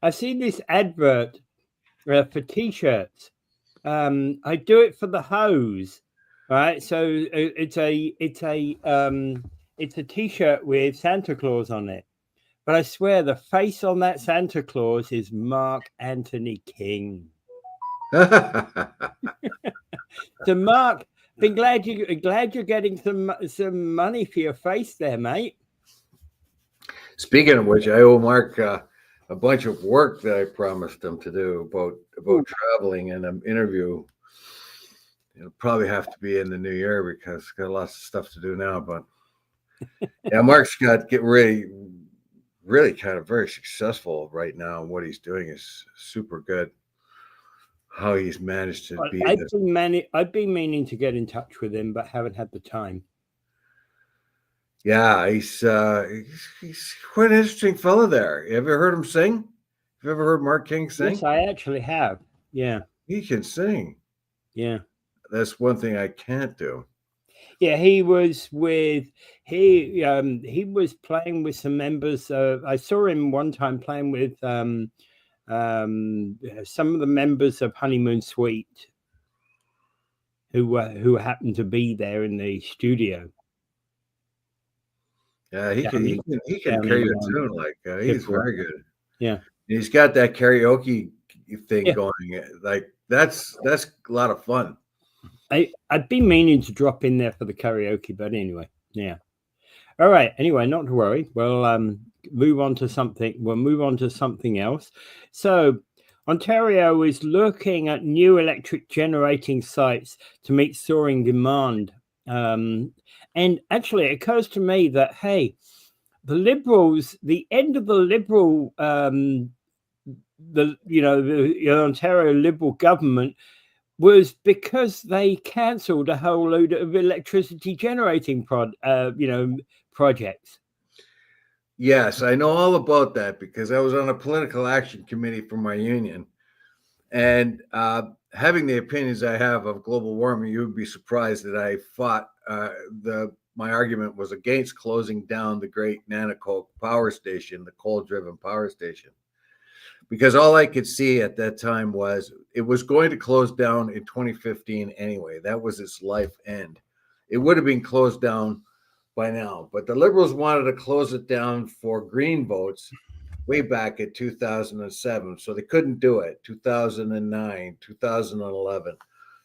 I've seen this advert for T-shirts. I do it for the hose, right? So it's a T-shirt with Santa Claus on it. But I swear the face on that Santa Claus is Mark Anthony King. So Mark, been glad you're getting some money for your face there, mate. Speaking of which, I owe Mark a bunch of work that I promised him to do about traveling and an interview. It'll probably have to be in the new year because I've got lots of stuff to do now. But yeah, Mark's got really kind of very successful right now. What he's doing is super good. How he's managed to be. I've been meaning to get in touch with him, but haven't had the time. Yeah, he's quite an interesting fellow there. You ever heard him sing? Have you ever heard Mark King sing? Yes, I actually have. Yeah. He can sing. Yeah. That's one thing I can't do. Yeah, he was playing with some members of, I saw him one time playing with some of the members of Honeymoon Suite who happened to be there in the studio. Yeah, he can carry a tune like he's very good. Yeah, and he's got that karaoke thing going. Like that's a lot of fun. I've been meaning to drop in there for the karaoke, but anyway, yeah. All right. Anyway, not to worry. We'll move on to something. We'll move on to something else. So, Ontario is looking at new electric generating sites to meet soaring demand. And actually, it occurs to me that hey, the Liberals, the end of the Liberal, the Ontario Liberal government was because they cancelled a whole load of electricity generating projects. Yes, I know all about that because I was on a political action committee for my union. And having the opinions I have of global warming, you would be surprised that I fought my argument was against closing down the great Nanticoke power station, the coal-driven power station. Because all I could see at that time was it was going to close down in 2015 anyway. That was its life end. It would have been closed down by now. But the Liberals wanted to close it down for green votes way back in 2007. So they couldn't do it. 2009, 2011.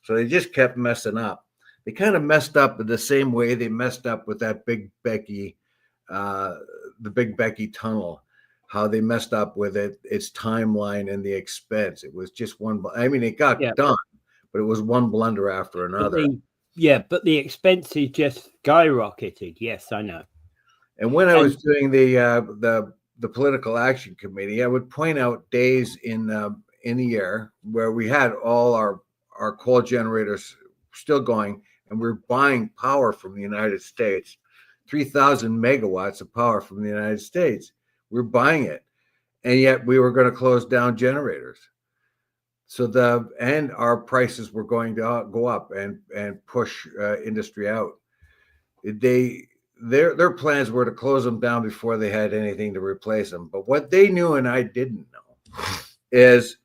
So they just kept messing up. They kind of messed up the same way they messed up with that the Big Becky tunnel. How they messed up with its timeline and the expense. It was just one. I mean, it got done, but it was one blunder after another. But the expenses just skyrocketed. Yes, I know. And when I was doing the political action committee, I would point out days in the year where we had all our coal generators still going, and we're buying power from the United States, 3,000 megawatts of power from the United States. We're buying it, and yet we were going to close down generators. So our prices were going to go up and push industry out. Their plans were to close them down before they had anything to replace them. But what they knew and I didn't know is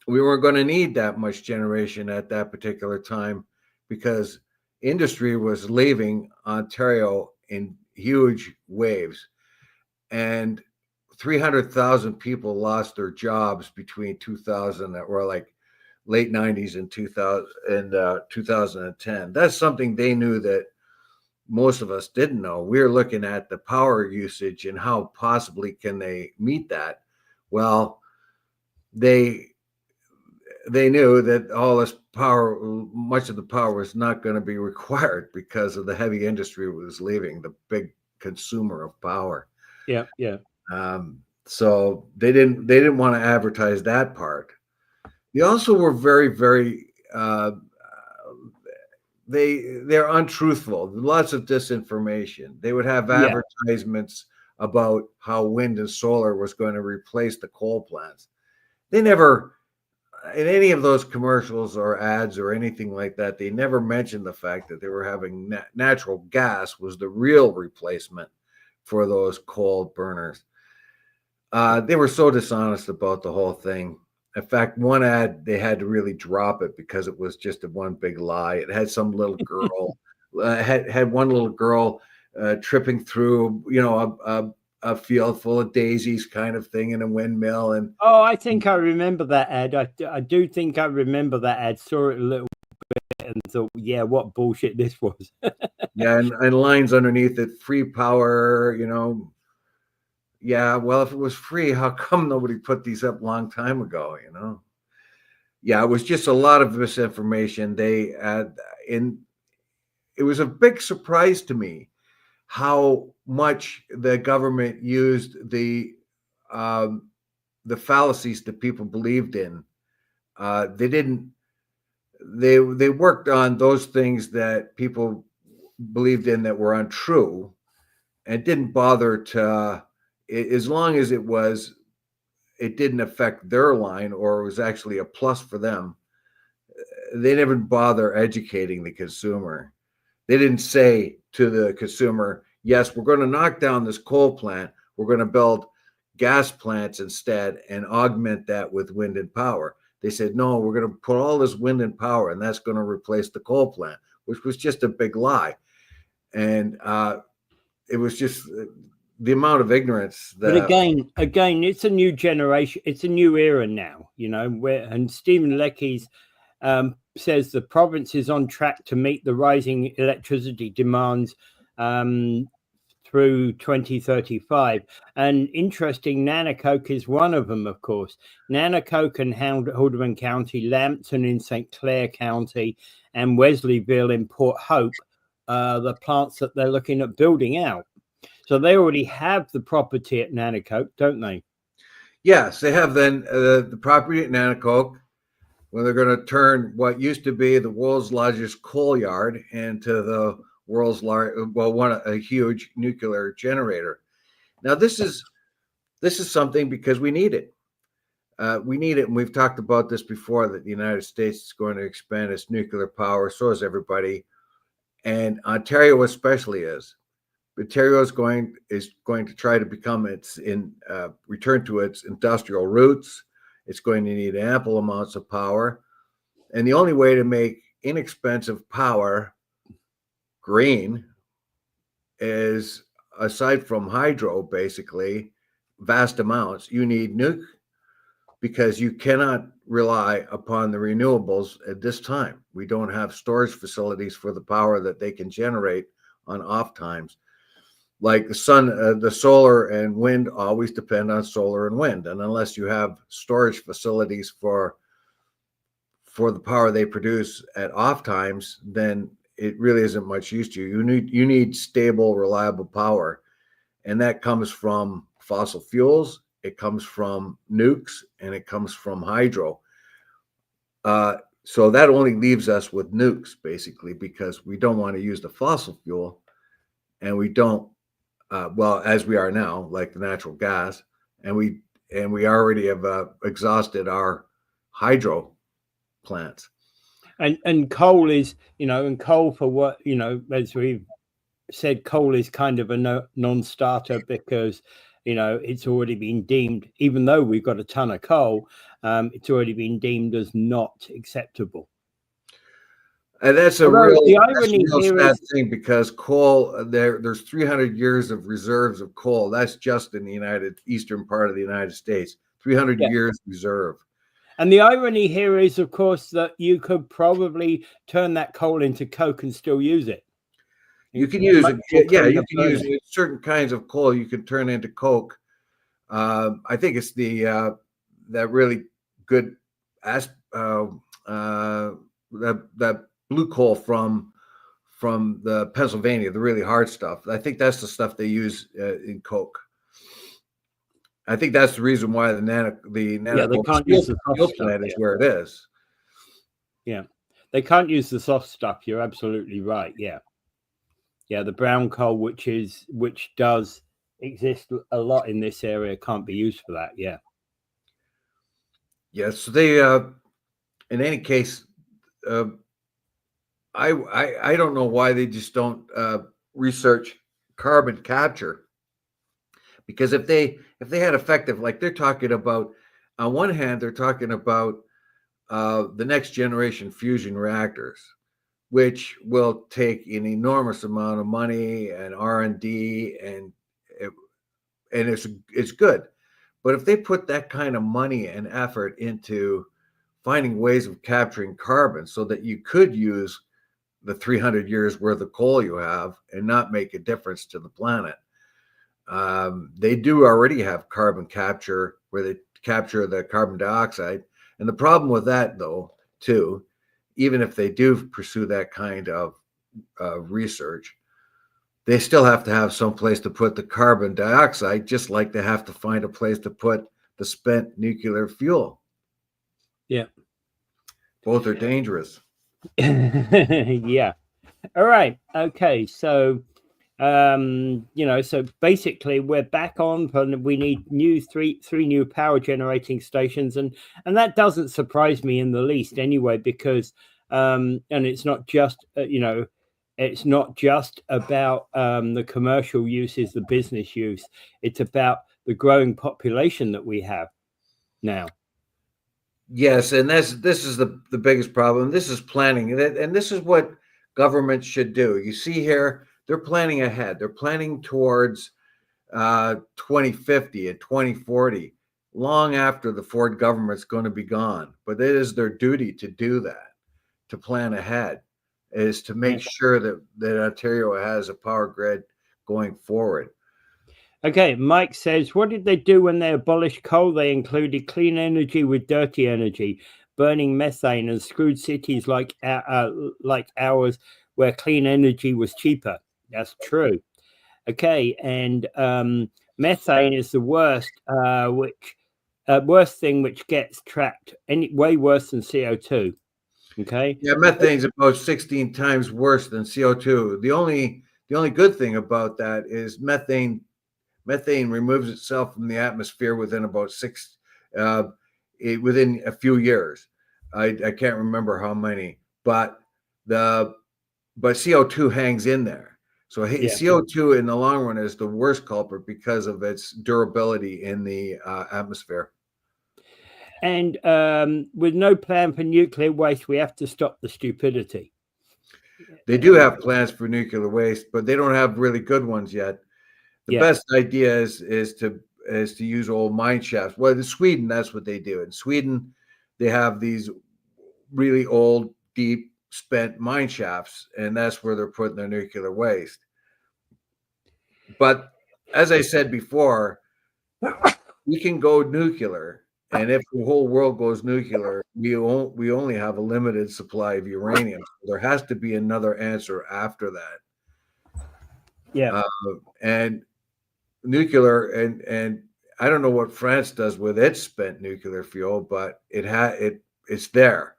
we weren't going to need that much generation at that particular time because industry was leaving Ontario in huge waves. And 300,000 people lost their jobs between 2000 that were like late 90s and 2010. That's something they knew that most of us didn't know. We were looking at the power usage and how possibly can they meet that. Well, they knew that all this power, much of the power was not going to be required because of the heavy industry was leaving, the big consumer of power. Yeah. So they didn't want to advertise that part. They also were very, very they're untruthful. Lots of disinformation. They would have advertisements about how wind and solar was going to replace the coal plants. They never, in any of those commercials or ads or anything like that, they never mentioned the fact that they were having natural gas was the real replacement for those coal burners. They were so dishonest about the whole thing. In fact, one ad, they had to really drop it because it was just a one big lie. It had some little girl, had one little girl tripping through, a field full of daisies kind of thing in a windmill. And Oh, I think I remember that ad. I do think I remember that ad. Saw it a little bit and thought, yeah, what bullshit this was. yeah, and lines underneath it, free power, Yeah, well, if it was free, how come nobody put these up a long time ago, Yeah, it was just a lot of misinformation. It was a big surprise to me how much the government used the fallacies that people believed in. They didn't. They worked on those things that people believed in that were untrue, and didn't bother to, as long as it didn't affect their line or it was actually a plus for them. They didn't bother educating the consumer. They didn't say to the consumer, yes, we're going to knock down this coal plant. We're going to build gas plants instead and augment that with wind and power. They said, no, we're going to put all this wind and power and that's going to replace the coal plant, which was just a big lie. And it was just the amount of ignorance that. But again, it's a new generation. It's a new era now, and Stephen Lecky's says the province is on track to meet the rising electricity demands through 2035. And interesting, Nanacoke is one of them, of course. Nanacoke and Haldeman County, Lambton in St. Clair County, and Wesleyville in Port Hope, the plants that they're looking at building out. So they already have the property at Nanacoke, don't they? Yes, they have then the property at Nanacoke, where they're going to turn what used to be the world's largest coal yard into the world's a huge nuclear generator. Now this is something because we need it. We need it, and we've talked about this before, that the United States is going to expand its nuclear power. So is everybody, and Ontario especially is. Ontario is going to try to become return to its industrial roots. It's going to need ample amounts of power. And the only way to make inexpensive power green is, aside from hydro, basically, vast amounts. You need nuke, because you cannot rely upon the renewables at this time. We don't have storage facilities for the power that they can generate on off times. Like the sun, the solar and wind always depend on solar and wind. And unless you have storage facilities for the power they produce at off times, then it really isn't much use to you. You need stable, reliable power. And that comes from fossil fuels, it comes from nukes, and it comes from hydro. So that only leaves us with nukes, basically, because we don't want to use the fossil fuel, and we don't, as we are now, like the natural gas, and we already have exhausted our hydro plants. And coal is, and coal, for what, as we've said, coal is kind of a non-starter, because it's already been deemed, even though we've got a ton of coal, it's already been deemed as not acceptable. And that's a real sad thing, because coal, there's 300 years of reserves of coal. That's just in the eastern part of the United States, 300 years reserve. And the irony here is, of course, that you could probably turn that coal into coke and still use it. You can use it. Yeah, you can use it. Certain kinds of coal you can turn into coke. I think it's that really good that blue coal from the Pennsylvania, the really hard stuff. I think that's the stuff they use in coke. I think that's the reason why the steel plant is where it is. Yeah, they can't use the soft stuff. You're absolutely right. Yeah, the brown coal, which does exist a lot in this area, can't be used for that. Yeah. Yes, so they. In any case, I don't know why they just don't research carbon capture, Because if they had effective, like they're talking about, on one hand, they're talking about the next generation fusion reactors, which will take an enormous amount of money and R&D, and it's good. But if they put that kind of money and effort into finding ways of capturing carbon so that you could use the 300 years worth of coal you have and not make a difference to the planet. They do already have carbon capture where they capture the carbon dioxide. And the problem with that, though, too, even if they do pursue that kind of research, they still have to have some place to put the carbon dioxide, just like they have to find a place to put the spent nuclear fuel. Yeah. Both are dangerous. Yeah. All right. Okay. So, so basically we're back on, and we need three new power generating stations, and that doesn't surprise me in the least anyway, because and it's not just it's not just about the commercial uses, the business use. It's about the growing population that we have now. Yes, and this is the biggest problem. This is planning, and this is what governments should do. You see here, they're planning ahead. They're planning towards 2050 and 2040, long after the Ford government's going to be gone. But it is their duty to do that, to plan ahead, is to make sure that Ontario has a power grid going forward. Okay, Mike says, what did they do when they abolished coal? They included clean energy with dirty energy, burning methane, and screwed cities like ours, where clean energy was cheaper. That's true. Okay, and methane is the worst, worst thing which gets trapped, way worse than CO2. Okay. Yeah, methane's about 16 times worse than CO2. The only good thing about that is methane removes itself from the atmosphere within about within a few years. I can't remember how many, but CO2 hangs in there. So CO2 in the long run is the worst culprit because of its durability in the atmosphere. And with no plan for nuclear waste, we have to stop the stupidity. They do have plans for nuclear waste, but they don't have really good ones yet. The best idea is to use old mine shafts. Well, in Sweden, that's what they do. In Sweden, they have these really old, deep, spent mine shafts, and that's where they're putting their nuclear waste. But as I said before, we can go nuclear, and if the whole world goes nuclear, we only have a limited supply of uranium. So there has to be another answer after that. Yeah, and nuclear, and I don't know what France does with its spent nuclear fuel, but it's there,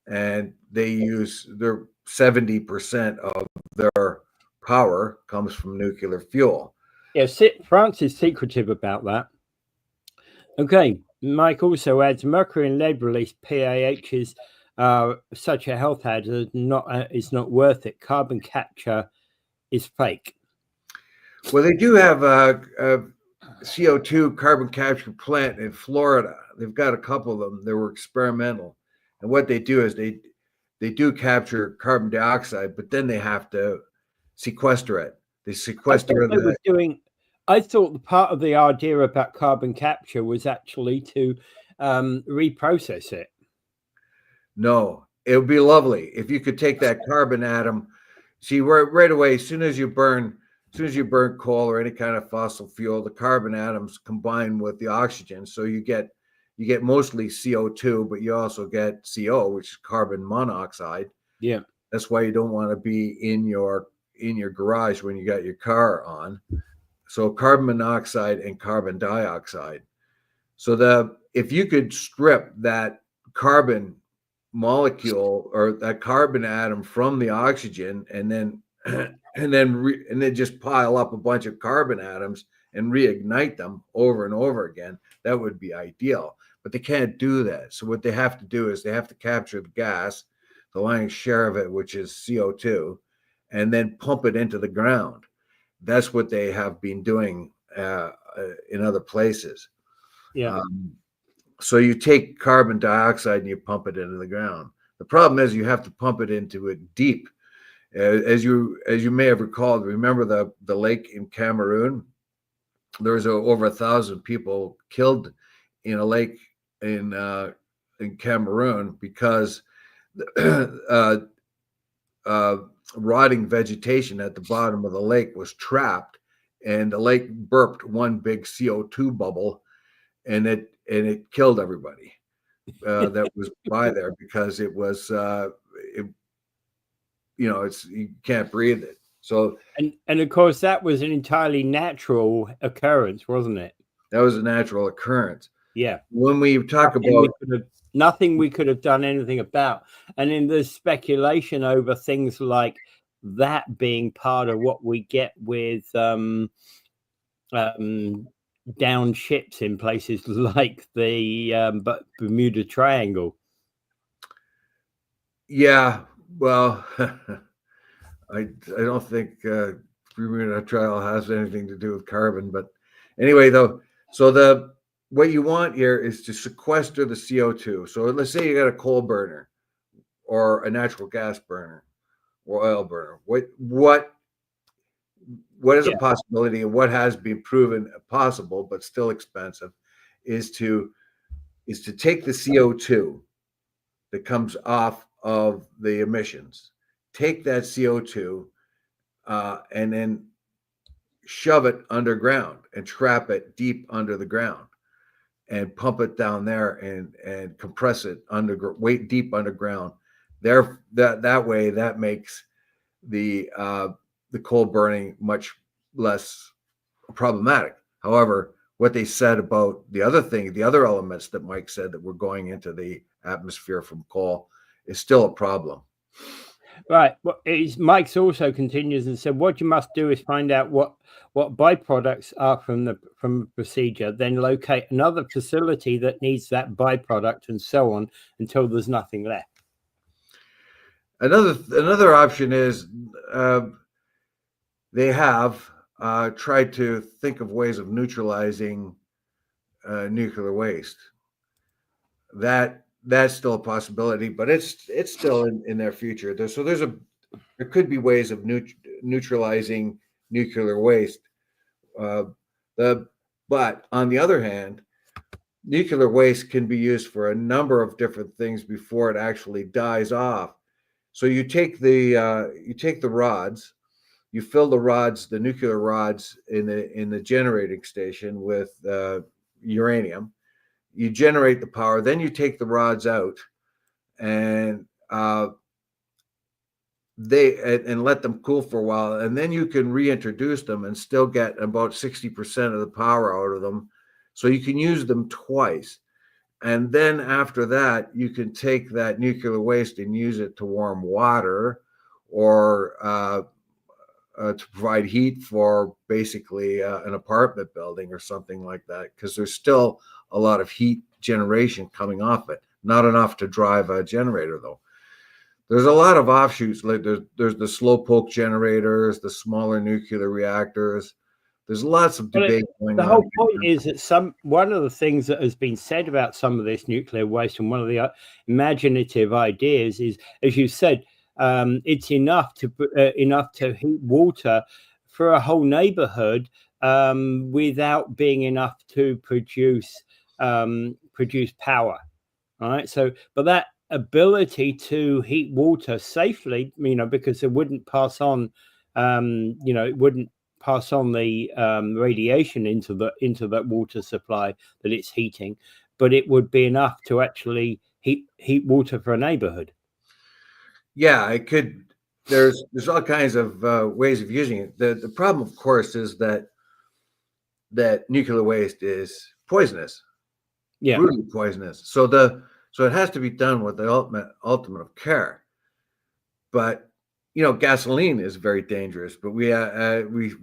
and they use their 70% of their power comes from nuclear fuel. Yeah, France is secretive about that. Okay, Mike also adds mercury and lead release PAH is such a health hazard. It's not worth it. Carbon capture is fake. Well, they do have a CO2 carbon capture plant in Florida. They've got a couple of them. They were experimental, and what they do is they do capture carbon dioxide, but then they have to sequester it. They sequester it. I thought the part of the idea about carbon capture was actually to reprocess it. No, it would be lovely if you could take that carbon atom. See, right away, as soon as you burn coal or any kind of fossil fuel, the carbon atoms combine with the oxygen, so you get mostly CO2, but you also get CO, which is carbon monoxide. Yeah, that's why you don't want to be in your garage when you got your car on. So carbon monoxide and carbon dioxide. So if you could strip that carbon molecule or that carbon atom from the oxygen, and then just pile up a bunch of carbon atoms and reignite them over and over again, that would be ideal. But they can't do that. So what they have to do is they have to capture the gas, the lion's share of it, which is CO2, and then pump it into the ground. That's what they have been doing in other places. Yeah. So you take carbon dioxide and you pump it into the ground. The problem is you have to pump it into it deep. As you may have recalled, remember the lake in Cameroon? There was over 1,000 people killed in a lake in Cameroon because rotting vegetation at the bottom of the lake was trapped, and the lake burped one big CO2 bubble, and it killed everybody that was by there because it was you can't breathe it. So and of course that was an entirely natural occurrence, wasn't it? that was a natural occurrence. Yeah. When we talk about nothing we could have done anything about, and in the speculation over things like that being part of what we get with down ships in places like the Bermuda Triangle. Yeah, well, I don't think Bermuda Triangle has anything to do with carbon, but anyway, though, so what you want here is to sequester the CO2. So let's say you got a coal burner or a natural gas burner or oil burner. What is a possibility, and what has been proven possible but still expensive is to take the CO2 that comes off of the emissions, take that CO2 and then shove it underground and trap it deep under the ground and pump it down there and compress it weight deep underground. There, that way, that makes the coal burning much less problematic. However, what they said about the other elements that Mike said that were going into the atmosphere from coal is still a problem. Right. Well, Mike's also continues and said, what you must do is find out what byproducts are from the procedure, then locate another facility that needs that byproduct, and so on until there's nothing left. Another option is they have tried to think of ways of neutralizing nuclear waste. That's still a possibility, but it's still in their future. There could be ways of neutralizing nuclear waste. But on the other hand, nuclear waste can be used for a number of different things before it actually dies off. So you take the rods, you fill the nuclear rods in the generating station with uranium. You generate the power, then you take the rods out and let them cool for a while, and then you can reintroduce them and still get about 60% of the power out of them. So you can use them twice. And then after that, you can take that nuclear waste and use it to warm water or to provide heat for basically an apartment building or something like that, because there's still a lot of heat generation coming off it. Not enough to drive a generator, though. There's a lot of offshoots. Like there's the slowpoke generators, the smaller nuclear reactors. There's lots of debate going on. The whole point is that one of the things that has been said about some of this nuclear waste, and one of the imaginative ideas is, as you said, it's enough to heat water for a whole neighborhood without being enough to produce power. All right. So, but that ability to heat water safely, because it wouldn't pass on, it wouldn't pass on the radiation into that water supply that it's heating, but it would be enough to actually heat water for a neighborhood. Yeah, it could. There's all kinds of ways of using it. The problem, of course, is that nuclear waste is poisonous. Yeah, brutally poisonous. So it has to be done with the ultimate of care. But gasoline is very dangerous. But we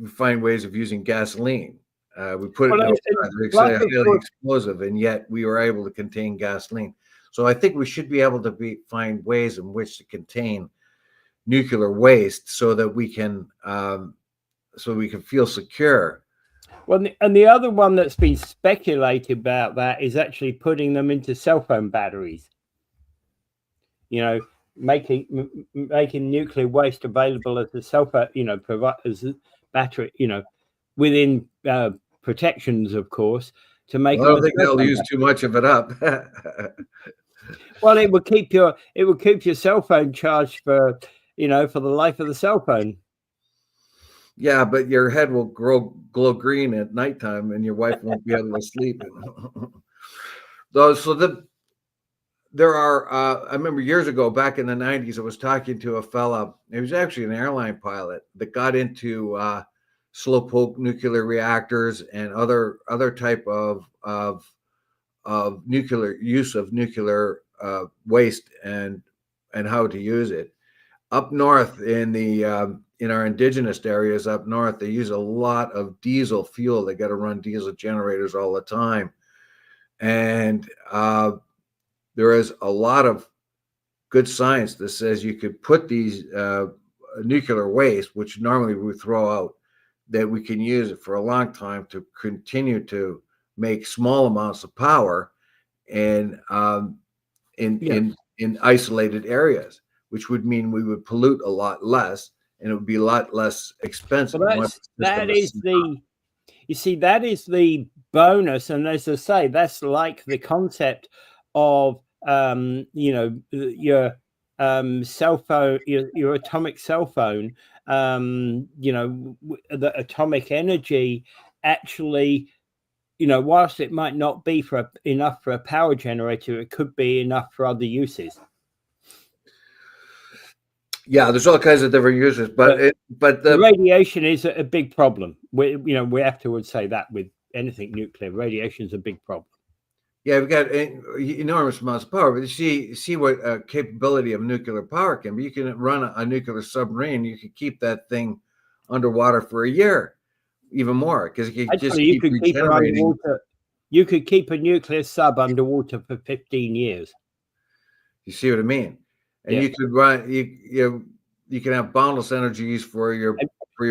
find ways of using gasoline. We put it it's highly explosive, and yet we were able to contain gasoline. So I think we should be able to find ways in which to contain nuclear waste so that we can feel secure. Well, and the other one that's been speculated about that is actually putting them into cell phone batteries. You know, making nuclear waste available as a cell phone, provide as a battery, within protections, of course, to make Well, I them don't a think cell they'll phone use battery. too much of it up. Well, it would keep your cell phone charged for for the life of the cell phone. Yeah, but your head will glow green at nighttime, and your wife won't be able to sleep. There are. I remember years ago, back in the '90s, I was talking to a fella. He was actually an airline pilot that got into slowpoke nuclear reactors and other type of nuclear use of nuclear waste and how to use it. Up north in our indigenous areas up north, they use a lot of diesel fuel. They got to run diesel generators all the time, and there is a lot of good science that says you could put these nuclear waste, which normally we throw out, that we can use it for a long time to continue to make small amounts of power and in isolated areas, which would mean we would pollute a lot less, and it would be a lot less expensive. Well, that is that is the bonus, and as I say, that's like the concept of your cell phone, your atomic cell phone. The atomic energy actually, whilst it might not be enough for a power generator, it could be enough for other uses. Yeah, there's all kinds of different uses, but the radiation is a big problem. We have to say that with anything nuclear, radiation is a big problem. Yeah, we've got enormous amounts of power, but you see what capability of nuclear power can be. You can run a nuclear submarine. You could keep that thing underwater for a year, even more, because you can just keep regenerating. You could keep a nuclear sub underwater for 15 years. You see what I mean? And you could run. You can have boundless energies for your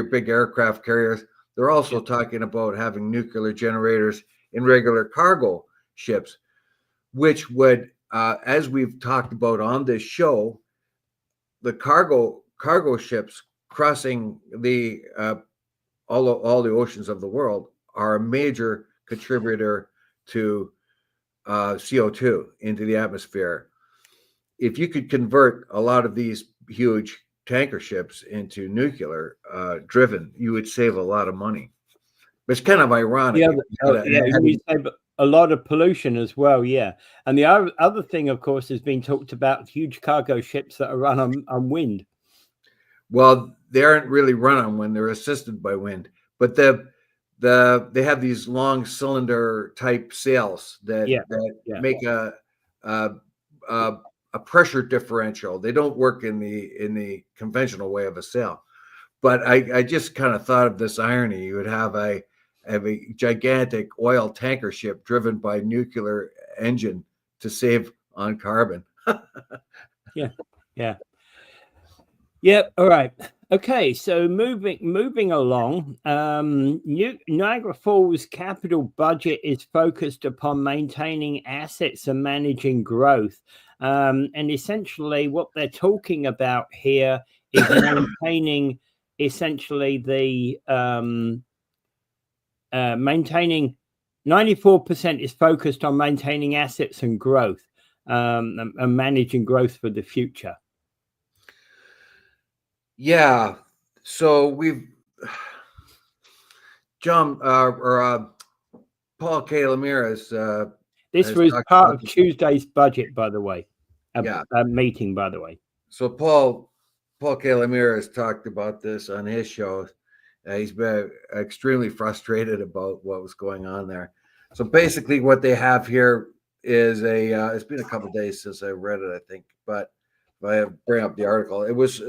big aircraft carriers. They're also talking about having nuclear generators in regular cargo ships, which would, as we've talked about on this show, the cargo ships crossing the all the oceans of the world are a major contributor to CO2 into the atmosphere. If you could convert a lot of these huge tanker ships into nuclear driven, you would save a lot of money. It's kind of ironic. You save a lot of pollution as well. Yeah, and the other thing, of course, has been talked about huge cargo ships that are run on wind. Well, they aren't really run on wind; they're assisted by wind. But they have these long cylinder type sails that make a pressure differential. They don't work in the conventional way of a sail. But I just kind of thought of this irony. You would have a gigantic oil tanker ship driven by nuclear engine to save on carbon. Yeah. All right. Okay. So moving along, Niagara Falls capital budget is focused upon maintaining assets and managing growth. And essentially what they're talking about here is maintaining essentially the maintaining 94% is focused on maintaining assets and growth and managing growth for the future. Yeah. So we've John Paul K. Lemire this was part of Tuesday's budget, by the way. A meeting, by the way. So Paul K. Lemire has talked about this on his show. He's been extremely frustrated about what was going on there. So basically, what they have here is it's been a couple of days since I read it, I think, but if I bring up the article, it was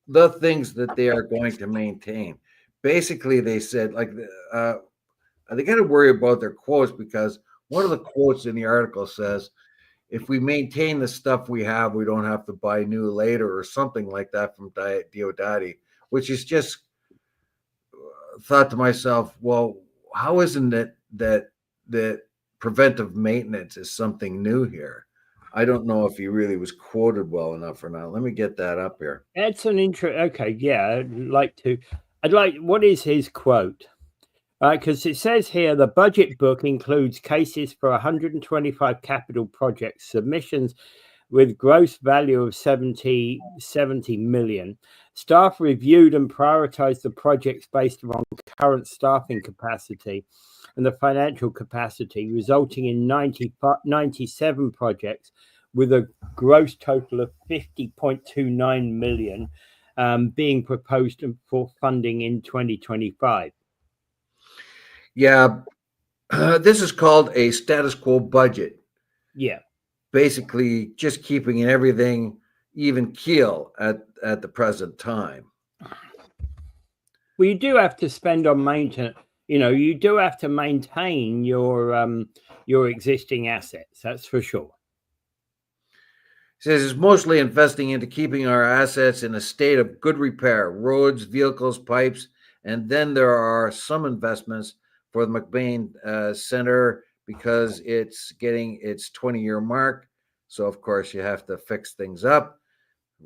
the things that they are going to maintain. Basically, they said they got to worry about their quotes, because one of the quotes in the article says, if we maintain the stuff we have, we don't have to buy new later, or something like that from Diodati, which is just thought to myself, well, how isn't it that preventive maintenance is something new here? I don't know if he really was quoted well enough or not. Let me get that up here. That's an intro. Okay, yeah, what is his quote? Because it says here the budget book includes cases for 125 capital projects, submissions with gross value of 70 million. Staff reviewed and prioritized the projects based on current staffing capacity and the financial capacity, resulting in 97 projects with a gross total of 50.29 million being proposed for funding in 2025. Yeah, this is called a status quo budget. Yeah. Basically, just keeping everything even keel at the present time. Well, you do have to spend on maintenance. You do have to maintain your existing assets. That's for sure. It says it's mostly investing into keeping our assets in a state of good repair, roads, vehicles, pipes, and then there are some investments for the McBain Center because it's getting its 20-year mark. So, of course, you have to fix things up,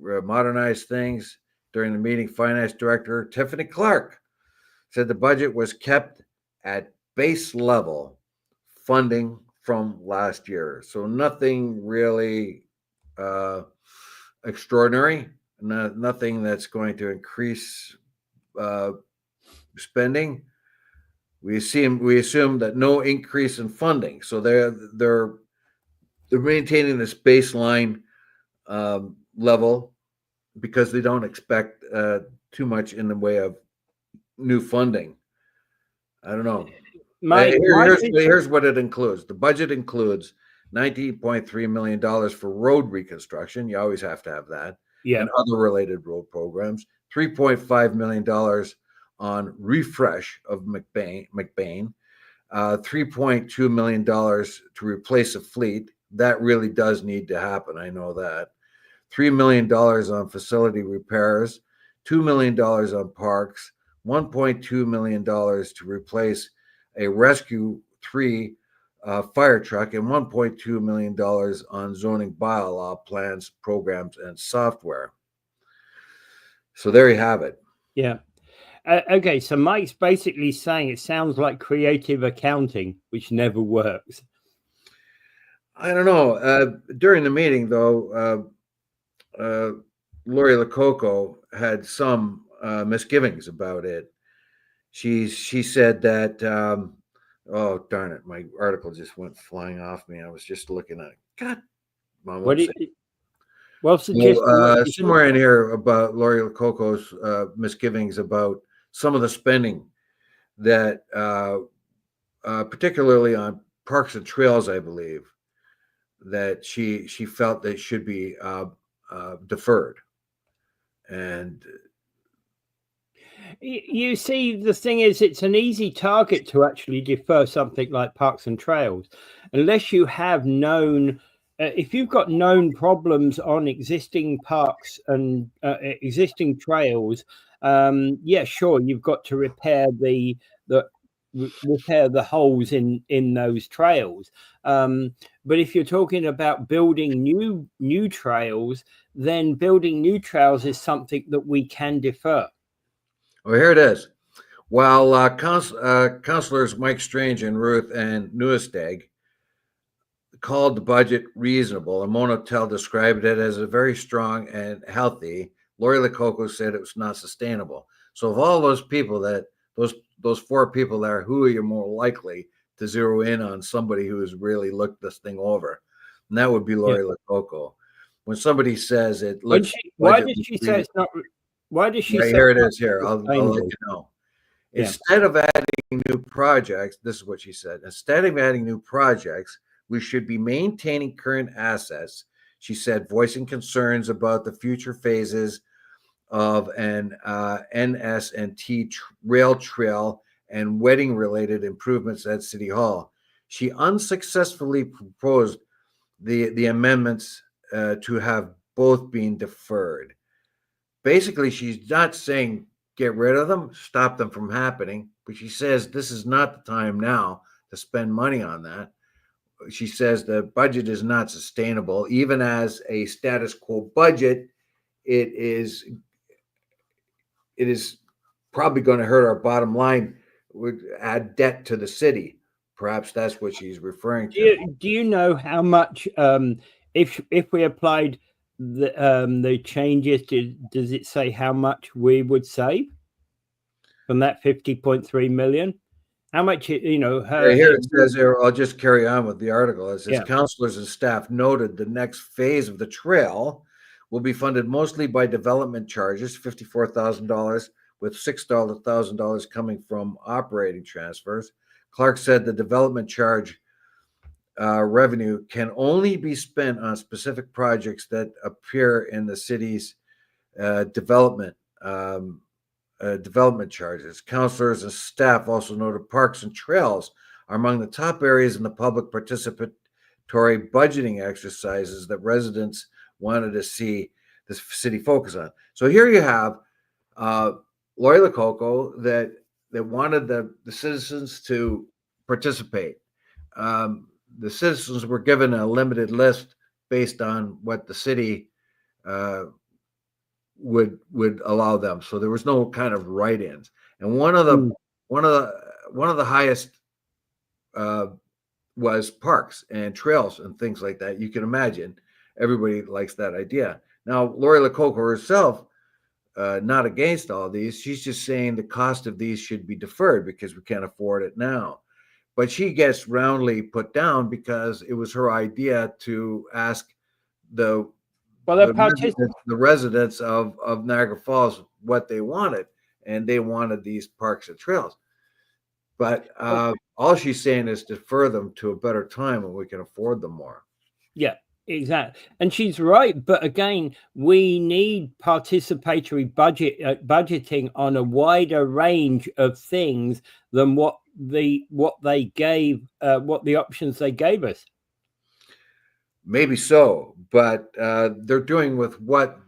modernize things. During the meeting, Finance Director Tiffany Clark said the budget was kept at base level funding from last year. So nothing really extraordinary, nothing that's going to increase spending. We assume that no increase in funding. So they're maintaining this baseline level because they don't expect too much in the way of new funding. I don't know. Here's what it includes. The budget includes $19.3 million for road reconstruction. You always have to have that. Yeah. And other related road programs. $3.5 million on refresh of McBain. $3.2 million to replace a fleet. That really does need to happen. I know that. $3 million on facility repairs. $2 million on parks. $1.2 million to replace a Rescue 3 fire truck, and $1.2 million on zoning bylaw plans, programs, and software. So there you have it. Yeah. Okay, so Mike's basically saying it sounds like creative accounting, which never works. I don't know. During the meeting, though, Lori Lococo had some misgivings about it. She said that, oh, darn it, my article just went flying off me. I was just looking at it. God, somewhere in here about Lori Lococo's misgivings about some of the spending that, particularly on parks and trails, I believe, that she felt that should be deferred. And you see, the thing is, it's an easy target to actually defer something like parks and trails, unless you have known. If you've got known problems on existing parks and existing trails, yeah, sure, you've got to repair the holes in those trails. But if you're talking about building new trails, then building new trails is something that we can defer. Well, here it is. While councilors Mike Strange and Ruth and Newestag called the budget reasonable, and Mona Tell described it as a very strong and healthy, Lori Lococo said it was not sustainable. So of all those people those four people there, who are you more likely to zero in on somebody who has really looked this thing over? And that would be Lori Lococo. When somebody says it looks, why did she say it's not? Why does she say here it is here? I'll let you know. Yeah. Instead of adding new projects, this is what she said. Instead of adding new projects, we should be maintaining current assets. She said, voicing concerns about the future phases of an NS&T rail trail and wedding-related improvements at City Hall. She unsuccessfully proposed the amendments to have both been deferred. Basically, she's not saying get rid of them, stop them from happening. But she says this is not the time now to spend money on that. She says the budget is not sustainable. Even as a status quo budget, it is probably going to hurt our bottom line, would add debt to the city. Perhaps that's what she's referring to. Do you know how much, if we applied the changes, does it say how much we would save from that 50.3 million? How much, you know, Here it says here, I'll just carry on with the article. It says, Yeah. Councilors and staff noted the next phase of the trail will be funded mostly by development charges, $54,000, with $6,000 coming from operating transfers. Clark said the development charge revenue can only be spent on specific projects that appear in the city's development charges. Councilors and staff also noted parks and trails are among the top areas in the public participatory budgeting exercises that residents wanted to see the city focus on. So here you have Lori Lococo that wanted the citizens to participate. The citizens were given a limited list based on what the city would allow them. So there was no kind of write-ins. And one of the highest was parks and trails and things like that. You can imagine everybody likes that idea. Now, Lori Lococo herself, not against all these. She's just saying the cost of these should be deferred because we can't afford it now. But she gets roundly put down because it was her idea to ask the residents of Niagara Falls what they wanted, and they wanted these parks and trails. But all she's saying is defer them to a better time when we can afford them more. Yeah, exactly. And she's right. But again, we need participatory budgeting on a wider range of things than what the options they gave us. Maybe so, but they're doing with what.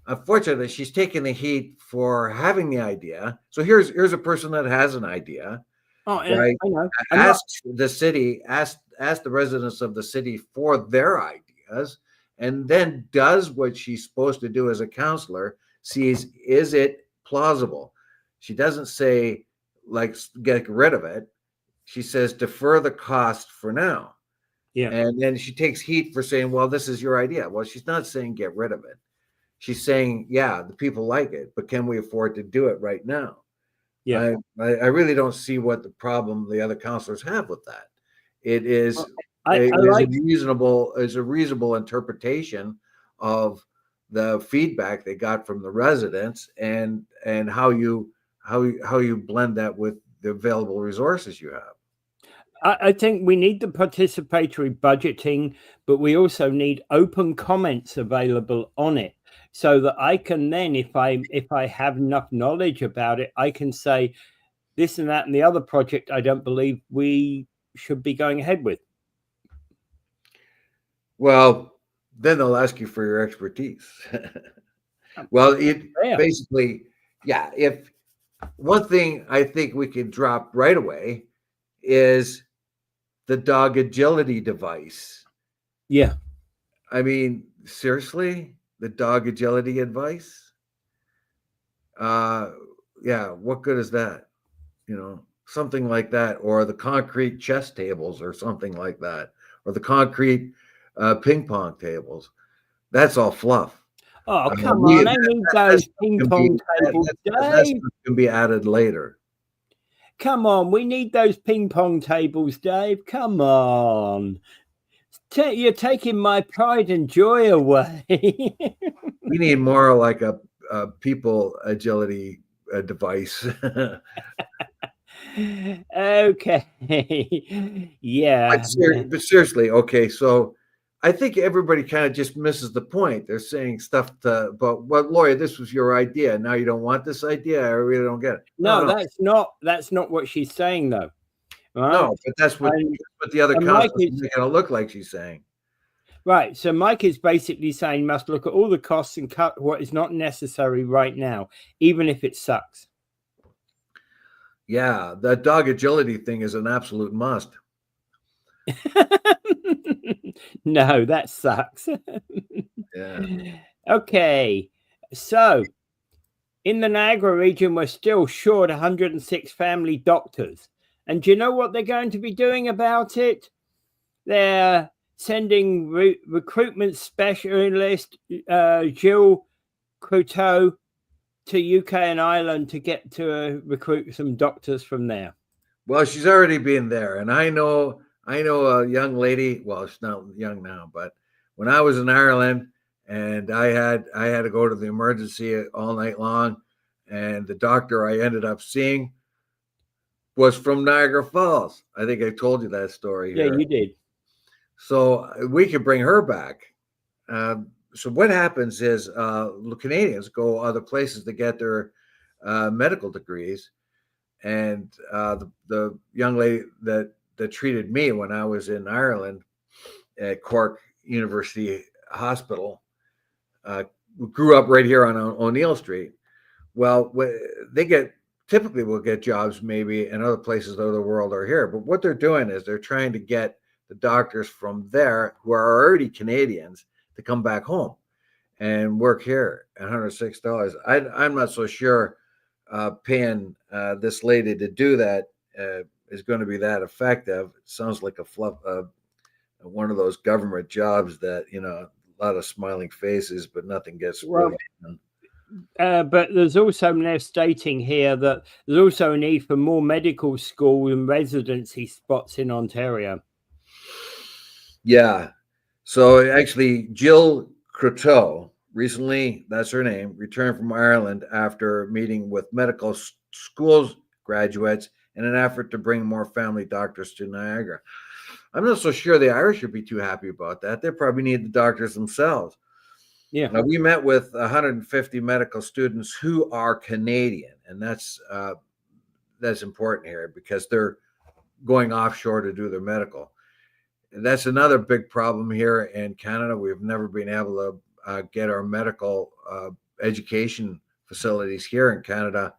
Unfortunately, she's taking the heat for having the idea. So here's a person that has an idea. Oh, right? I know. Ask the residents of the city for their ideas, and then does what she's supposed to do as a counselor. Sees, is it plausible? She doesn't say like get rid of it. She says defer the cost for now. Yeah. And then she takes heat for saying, well, this is your idea. Well, she's not saying get rid of it. She's saying, yeah, the people like it, but can we afford to do it right now? Yeah. I really don't see what the problem the other counselors have with that. It is a reasonable interpretation of the feedback they got from the residents and how you blend that with the available resources you have. I think we need the participatory budgeting, but we also need open comments available on it so that I can then, if I have enough knowledge about it, I can say this and that and the other project I don't believe we should be going ahead with. Well, then they'll ask you for your expertise. Well, basically, yeah, if one thing I think we can drop right away is the dog agility device. Yeah. I mean, seriously, the dog agility advice? Yeah, what good is that? You know, something like that, or the concrete chess tables or something like that, or the concrete ping pong tables. That's all fluff. Oh, come on. I need those ping pong tables, Dave. Can be added later. Come on, we need those ping pong tables, Dave. Come on. You're taking my pride and joy away. We need more like a people agility device. Okay. Yeah. But seriously, okay, so I think everybody kind of just misses the point. They're saying stuff about, well, Lori, this was your idea. Now you don't want this idea. I really don't get it. No, that's not what she's saying, though. Right? No, but that's what the other counselors are going to look like she's saying. Right. So Mike is basically saying must look at all the costs and cut what is not necessary right now, even if it sucks. Yeah, that dog agility thing is an absolute must. No, that sucks. Yeah. Okay. So in the Niagara region, we're still short 106 family doctors. And do you know what they're going to be doing about it? They're sending recruitment specialist Jill Croteau to UK and Ireland to get to recruit some doctors from there. Well, she's already been there, and I know a young lady. Well, she's not young now, but when I was in Ireland and I had to go to the emergency all night long, and the doctor I ended up seeing was from Niagara Falls. I think I told you that story Yeah, here. you did. So we could bring her back. So what happens is Canadians go other places to get their medical degrees, and the young lady that treated me when I was in Ireland at Cork University Hospital grew up right here on O'Neill Street. Well, they typically will get jobs maybe in other places of the world or here, but what they're doing is they're trying to get the doctors from there who are already Canadians to come back home and work here at $106. I'm not so sure paying this lady to do that is going to be that effective. It sounds like one of those government jobs that, a lot of smiling faces, but nothing gets really done. But there's also now stating here that there's also a need for more medical school and residency spots in Ontario. Yeah. So actually, Jill Croteau recently, that's her name, returned from Ireland after meeting with medical schools graduates in an effort to bring more family doctors to Niagara. I'm not so sure the Irish would be too happy about that. They probably need the doctors themselves. Yeah. Now, we met with 150 medical students who are Canadian, and that's important here because they're going offshore to do their medical. And that's another big problem here in Canada. We've never been able to get our medical education facilities here in Canada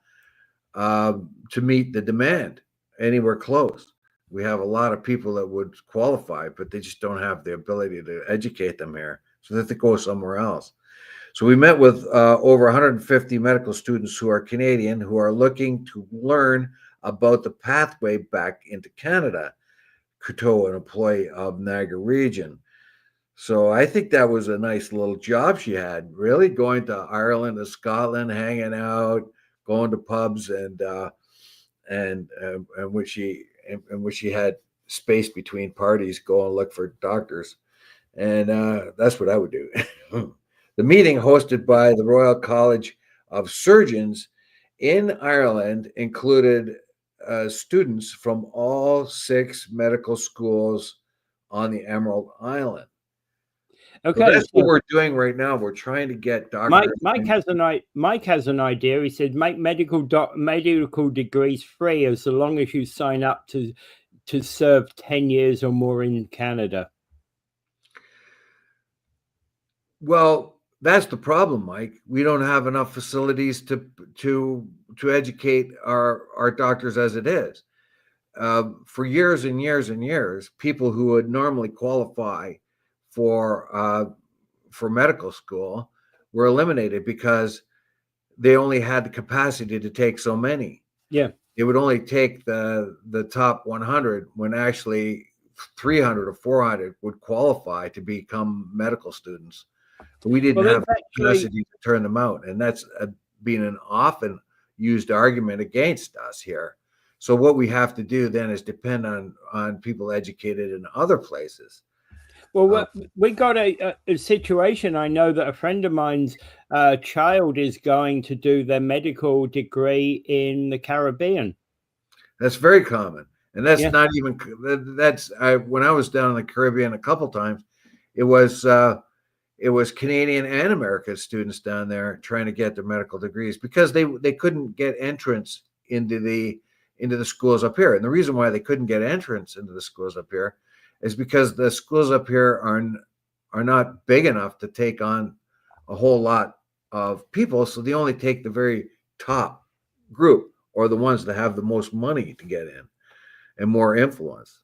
to meet the demand anywhere close. We have a lot of people that would qualify, but they just don't have the ability to educate them here, so that they go somewhere else. So we met with over 150 medical students who are Canadian who are looking to learn about the pathway back into Canada. Couteau, an employee of Niagara region. So I think that was a nice little job she had, really going to Ireland and Scotland, hanging out, going to pubs, and when she had space between parties, go and look for doctors, and that's what I would do. The meeting, hosted by the Royal College of Surgeons in Ireland, included students from all 6 medical schools on the Emerald Island. Okay. So that's what we're doing right now. We're trying to get doctors. Mike has an idea. He said make medical degrees free as long as you sign up to serve 10 years or more in Canada. Well, that's the problem, Mike. We don't have enough facilities to educate our doctors as it is. For years and years and years, people who would normally qualify for medical school were eliminated because they only had the capacity to take so many. Yeah, it would only take the top 100 when actually 300 or 400 would qualify to become medical students. But we didn't have the capacity to turn them out, and that's been an often used argument against us here. So what we have to do then is depend on people educated in other places. Well, we got a situation. I know that a friend of mine's child is going to do their medical degree in the Caribbean. That's very common, and that's not even when I was down in the Caribbean a couple times, it was Canadian and American students down there trying to get their medical degrees because they couldn't get entrance into the schools up here. And the reason why they couldn't get entrance into the schools up here is because the schools up here are not big enough to take on a whole lot of people, so they only take the very top group or the ones that have the most money to get in and more influence.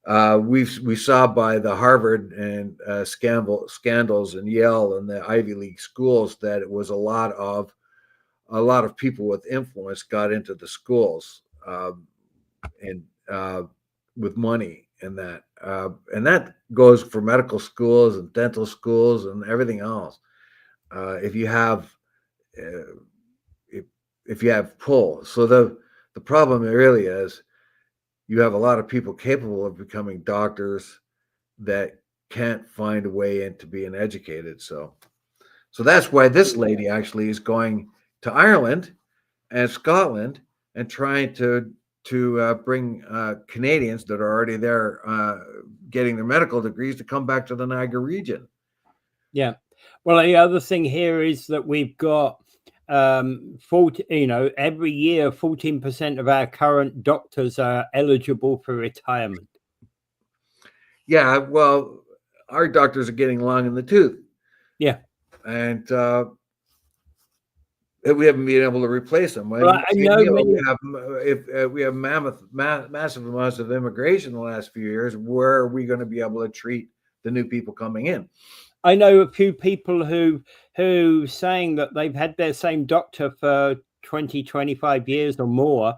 We saw by the Harvard and scandals and Yale and the Ivy League schools that it was a lot of people with influence got into the schools and with money and that goes for medical schools and dental schools and everything else. If you have if you have pull, so the problem really is you have a lot of people capable of becoming doctors that can't find a way into being educated. So that's why this lady actually is going to Ireland and Scotland and trying to bring Canadians that are already there getting their medical degrees to come back to the Niagara region. Yeah. Well, the other thing here is that we've got 40, every year 14% of our current doctors are eligible for retirement. Yeah, well, our doctors are getting long in the tooth. Yeah. And we haven't been able to replace them. Well, I know we have massive amounts of immigration in the last few years. Where are we going to be able to treat the new people coming in? I know a few people who saying that they've had their same doctor for 20, 25 years or more,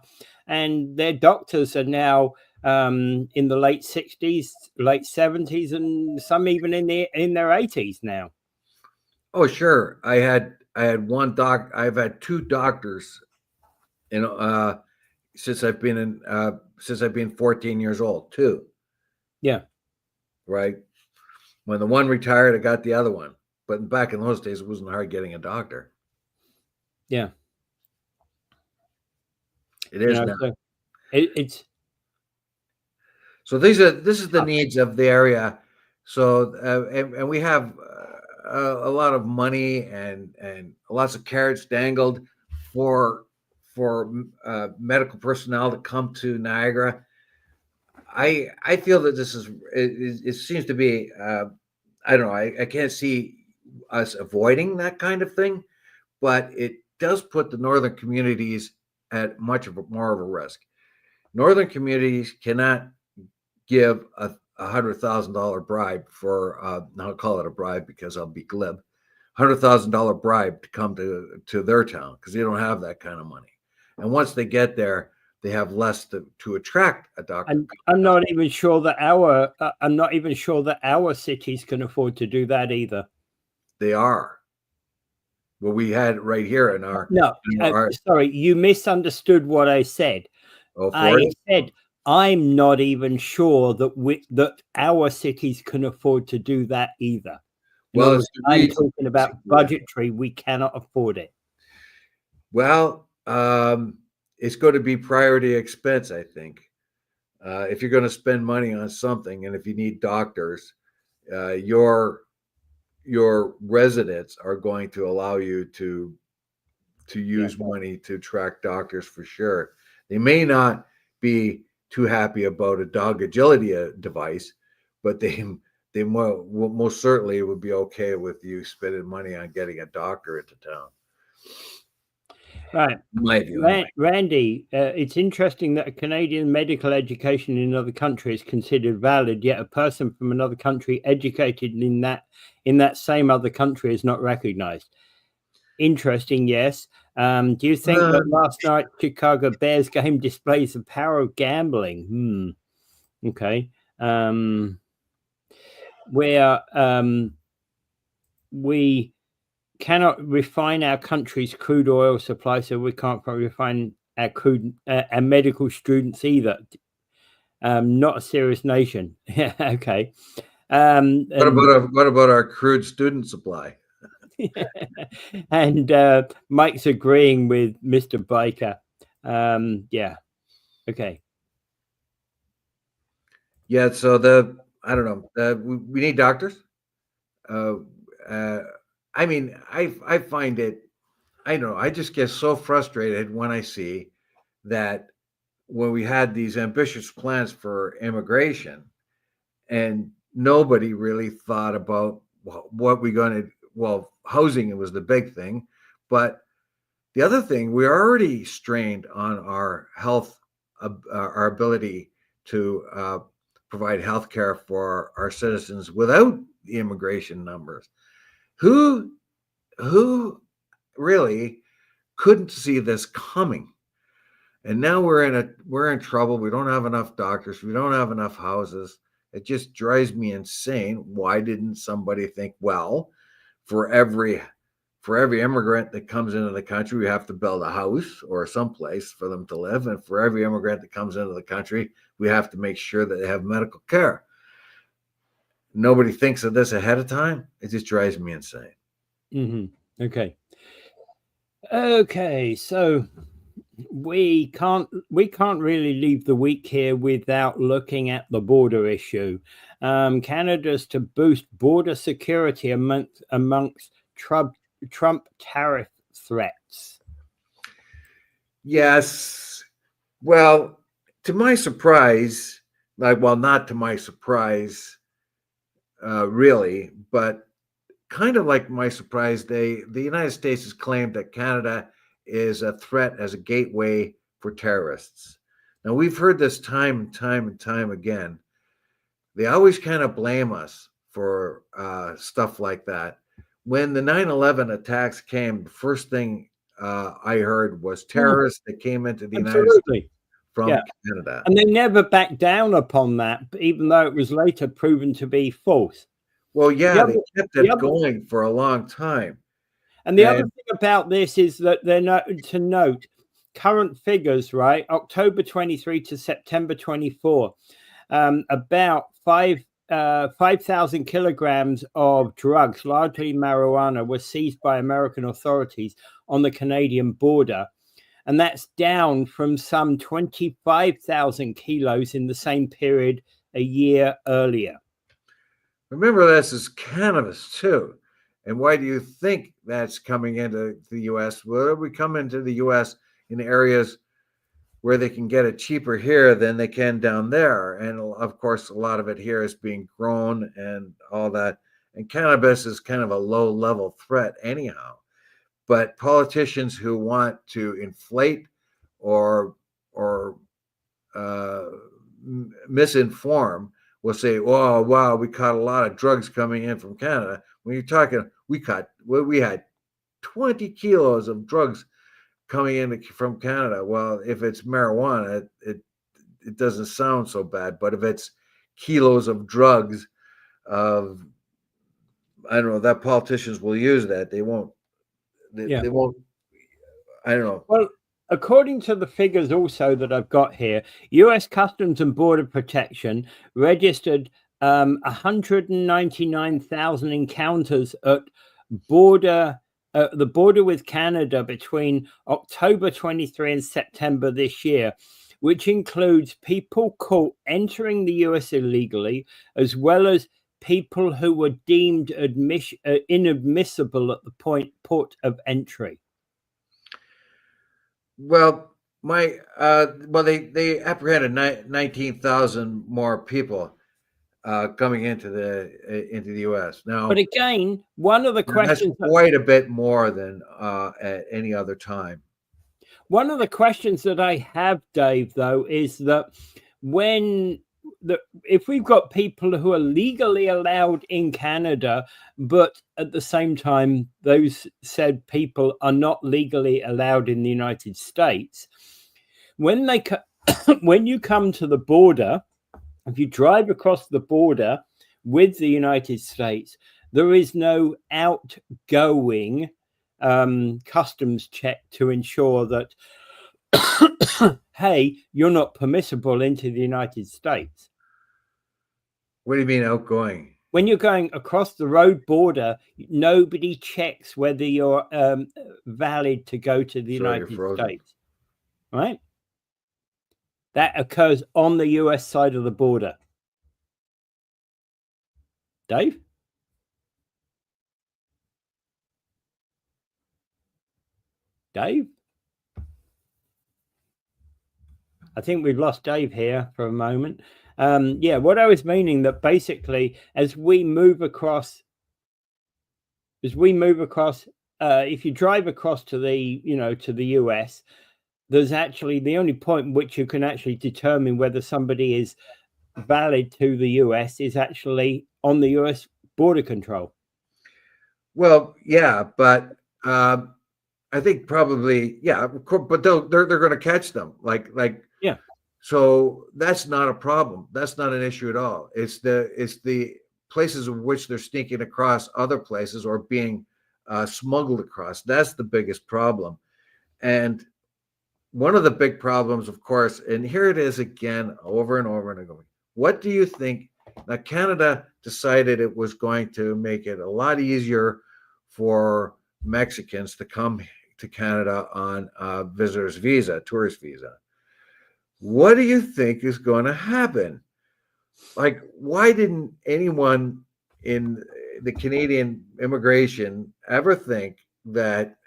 and their doctors are now in the late 60s, late 70s, and some even in their 80s now. Oh, sure. I had one doc. I've had two doctors, since I've been 14 years old, too. Yeah. Right. When the one retired, I got the other one. But back in those days, it wasn't hard getting a doctor. Yeah. It is now. So it's so this is the needs of the area. So and we have a lot of money and lots of carrots dangled for medical personnel to come to Niagara. I feel that this is it seems to be I don't know, I can't see us avoiding that kind of thing, but it does put the northern communities at much more of a risk. Northern communities cannot give a $100,000 bribe for I'll call it a bribe because I'll be glib, $100,000 bribe to come to their town because they don't have that kind of money. And once they get there, they have less to attract a doctor. I'm not even sure that our cities can afford to do that either. They are. Well, we had it right here in our. No, sorry, you misunderstood what I said. I said I'm not even sure that our cities can afford to do that either. Well, I'm talking about budgetary. We cannot afford it. Well, it's going to be priority expense, I think. If you're going to spend money on something, and if you need doctors, your residents are going to allow you to use money to attract doctors for sure. They may not be too happy about a dog agility device, but they most certainly would be okay with you spending money on getting a doctor into town. Right. Randy, it's interesting that a Canadian medical education in another country is considered valid, yet a person from another country educated in that same other country is not recognized. Interesting, yes. Do you think that last night's Chicago Bears game displays the power of gambling? Okay. Where we cannot refine our country's crude oil supply, so we can't refine our crude and medical students either. Not a serious nation. Okay. What about our crude student supply? And Mike's agreeing with Mr. Baker. Yeah. Okay. Yeah. So I don't know. We need doctors. I mean, I find it. I don't know. I just get so frustrated when I see that when we had these ambitious plans for immigration, and nobody really thought about what we're going to, well, housing was the big thing. But the other thing, we're already strained on our health, our ability to provide health care for our citizens without the immigration numbers. Who really couldn't see this coming? And now we're in trouble. We don't have enough doctors. We don't have enough houses. It just drives me insane. Why didn't somebody think, well, for every immigrant that comes into the country, we have to build a house or someplace for them to live. And for every immigrant that comes into the country, we have to make sure that they have medical care. Nobody thinks of this ahead of time. It just drives me insane. Mm-hmm. Okay. So we can't really leave the week here without looking at the border issue. Canada's to boost border security amongst Trump tariff threats. Yes. Well, to my surprise, not to my surprise, really, but kind of like my surprise, the United States has claimed that Canada is a threat as a gateway for terrorists. Now, we've heard this time and time and time again. They always kind of blame us for stuff like that. When the 9/11 attacks came, the first thing I heard was terrorists that came into the United States from Canada. And they never backed down upon that, even though it was later proven to be false. Well, yeah, they kept it going for a long time. And the other thing about this is that they're to note current figures, right? October 23 to September 24, about 5,000 kilograms of drugs, largely marijuana, were seized by American authorities on the Canadian border. And that's down from some 25,000 kilos in the same period a year earlier. Remember, this is cannabis too. And why do you think that's coming into the U.S.? Well, we come into the U.S. in areas where they can get it cheaper here than they can down there. And of course, a lot of it here is being grown and all that. And cannabis is kind of a low-level threat anyhow. But politicians who want to inflate or misinform will say, "Oh, wow, we caught a lot of drugs coming in from Canada." When you're talking, we had 20 kilos of drugs coming in from Canada. Well, if it's marijuana, it doesn't sound so bad. But if it's kilos of drugs, I don't know, that politicians will use that. They won't. They won't. I don't know. Well, according to the figures also that I've got here, U.S. Customs and Border Protection registered 199,000 encounters at the border with Canada between October 23 and September this year, which includes people caught entering the U.S. illegally, as well as people who were deemed inadmissible at the port of entry. Well, they apprehended 19,000 more people coming into the U.S. now. But again, one of the questions, that's quite a bit more than at any other time. One of the questions that I have, Dave, though, is that if we've got people who are legally allowed in Canada, but at the same time, those said people are not legally allowed in the United States, when you come to the border, if you drive across the border with the United States, there is no outgoing customs check to ensure that hey, you're not permissible into the United States. What do you mean outgoing? When you're going across the road border, nobody checks whether you're valid to go to the United States, right? That occurs on the US side of the border. Dave? Dave? I think we've lost Dave here for a moment. Yeah, what I was meaning that basically as we move across, if you drive across to the US, there's actually the only point in which you can actually determine whether somebody is valid to the US is actually on the US border control. Well, yeah, but I think probably, yeah, but they're going to catch them. Yeah. So that's not a problem. That's not an issue at all. It's the places in which they're sneaking across other places or being smuggled across. That's the biggest problem. And one of the big problems, of course, and here it is again, over and over and over. What do you think? Now, Canada decided it was going to make it a lot easier for Mexicans to come to Canada on a visitor's visa, tourist visa. What do you think is going to happen? Like, why didn't anyone in the Canadian immigration ever think that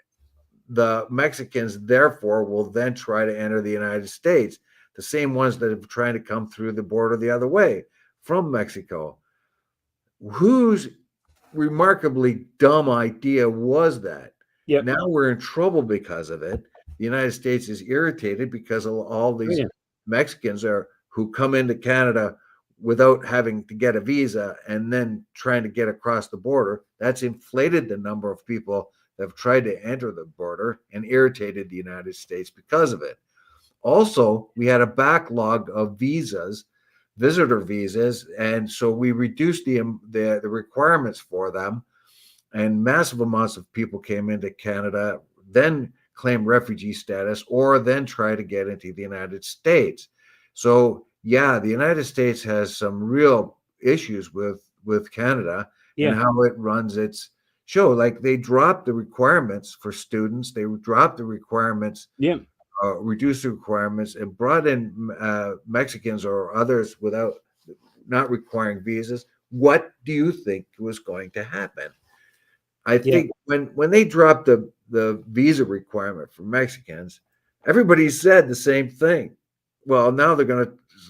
the Mexicans, therefore, will then try to enter the United States? The same ones that have tried to come through the border the other way from Mexico. Whose remarkably dumb idea was that? Yep. Now we're in trouble because of it. The United States is irritated because of all these Mexicans who come into Canada without having to get a visa and then trying to get across the border. That's inflated the number of people that have tried to enter the border and irritated the United States because of it. Also, we had a backlog of visas, visitor visas, and so we reduced the requirements for them, and massive amounts of people came into Canada, then claim refugee status, or then try to get into the United States. So yeah, the United States has some real issues with Canada and how it runs its show. Like, they dropped the requirements for students, they dropped the requirements, reduced the requirements, and brought in Mexicans or others without not requiring visas. What do you think was going to happen? I think when they dropped the visa requirement for Mexicans, everybody said the same thing. Well, now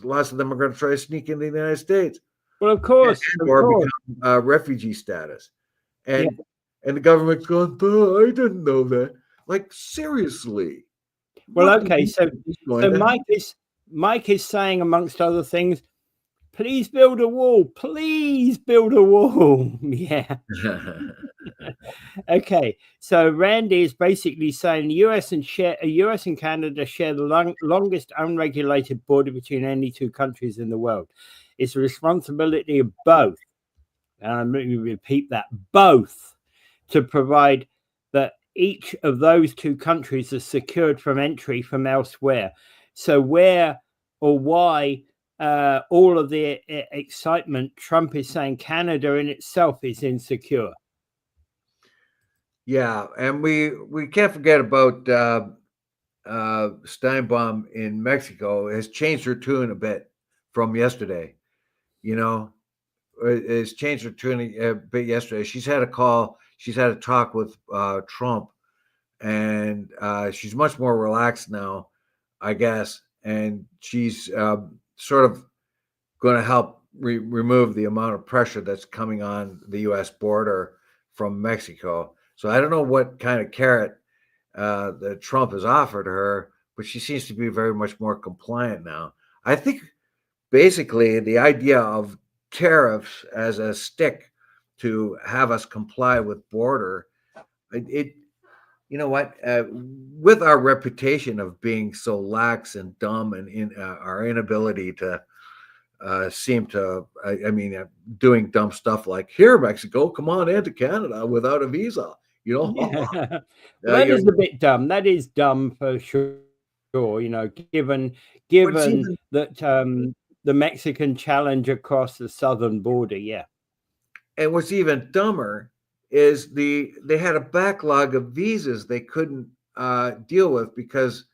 lots of them are going to try to sneak into the United States. Well, of course, or become refugee status. And the government's going, I didn't know that. Like, seriously. Well, okay, so Mike is saying, amongst other things, please build a wall. Please build a wall. Yeah. Okay, so Randy is basically saying US and Canada share the longest unregulated border between any two countries in the world. It's the responsibility of both, and I'm going to repeat that, both, to provide that each of those two countries is secured from entry from elsewhere. So where or why all of the excitement, Trump is saying Canada in itself is insecure. Yeah, and we can't forget about Steinbaum in Mexico has changed her tune a bit from yesterday. Has changed her tune a bit yesterday. She's had a talk with Trump, and she's much more relaxed now, I guess, and she's sort of going to help remove the amount of pressure that's coming on the U.S. border from Mexico. So I don't know what kind of carrot that Trump has offered her, but she seems to be very much more compliant now. I think basically the idea of tariffs as a stick to have us comply with border, you know what? With our reputation of being so lax and dumb and in our inability to doing dumb stuff like, here, Mexico, come on into Canada without a visa. Well, that is a bit dumb. That is dumb for sure. Given that the Mexican challenge across the southern border, yeah. And what's even dumber is they had a backlog of visas they couldn't deal with because